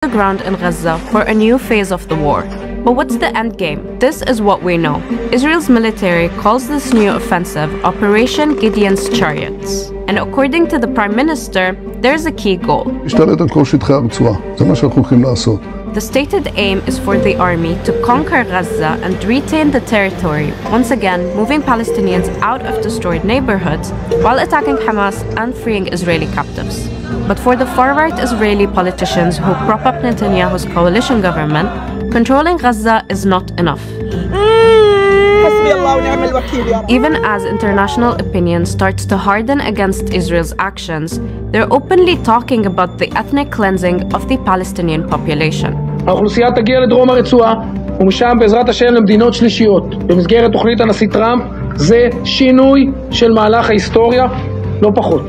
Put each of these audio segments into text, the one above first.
the ground in Gaza for a new phase of the war. But what's the end game? This is what we know. Israel's military calls this new offensive Operation Gideon's Chariots. And according to the Prime Minister, there's a key goal. The stated aim is for the army to conquer Gaza and retain the territory, once again moving Palestinians out of destroyed neighborhoods while attacking Hamas and freeing Israeli captives. But for the far-right Israeli politicians who prop up Netanyahu's coalition government, controlling Gaza is not enough. Even as international opinion starts to harden against Israel's actions, they're openly talking about the ethnic cleansing of the Palestinian population. האוכלוסייה תגיע לדרום הרצועה ומשם בעזרת השם למדינות שלישיות. במסגרת תוכנית הנשיא טראמפ זה שינוי של מהלך ההיסטוריה, לא פחות.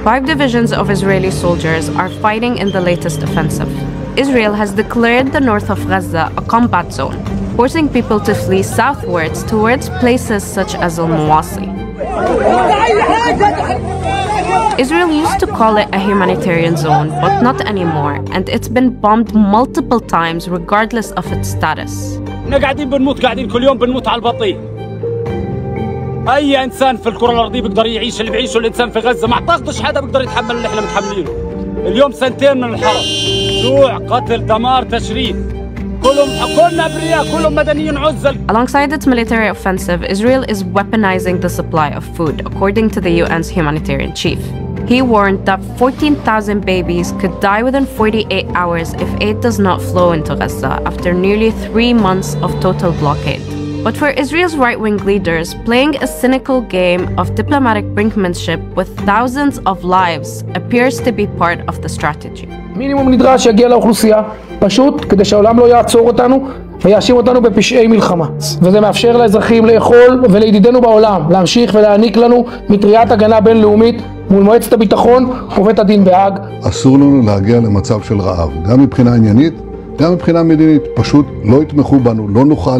5 divisions of Israeli soldiers are fighting in the latest offensive. Israel has declared the north of Gaza a combat zone, forcing people to flee southwards towards places such as Al-Mawasi. Israel used to call it a humanitarian zone, but not anymore, and it's been bombed multiple times regardless of its status. قاعدين كل يوم بنموت على البطيء. أي إنسان في الكرة الأرضية بيقدر يعيش اللي بيعيشه الإنسان في غزة، ما أعتقدش حدا بيقدر يتحمل اللي إحنا متحملينه. اليوم 2 سنين من الحرب، جوع، قتل، دمار، تشريد. كلنا أبرياء، كلهم مدنيين عزل. Alongside its military offensive, Israel is weaponizing the supply of food, according to the UN's humanitarian chief. He warned that 14,000 babies could die within 48 hours if aid does not flow into Gaza after nearly 3 months of total blockade. But for Israel's right-wing leaders, playing a cynical game of diplomatic brinkmanship with thousands of lives appears to be part of the strategy. מינימום נדרש שיגיע לאוכלוסייה, פשוט כדי שהעולם לא יעצור אותנו ויאשים אותנו בפשעי מלחמה. וזה מאפשר לאזרחים לאכול ולידידינו בעולם להמשיך ולהעניק לנו מטריית הגנה בינלאומית מול מועצת הביטחון ובית הדין בהאג. אסור לנו להגיע למצב של רעב, גם מבחינה עניינית, גם מבחינה מדינית. פשוט לא יתמכו בנו, לא נוכל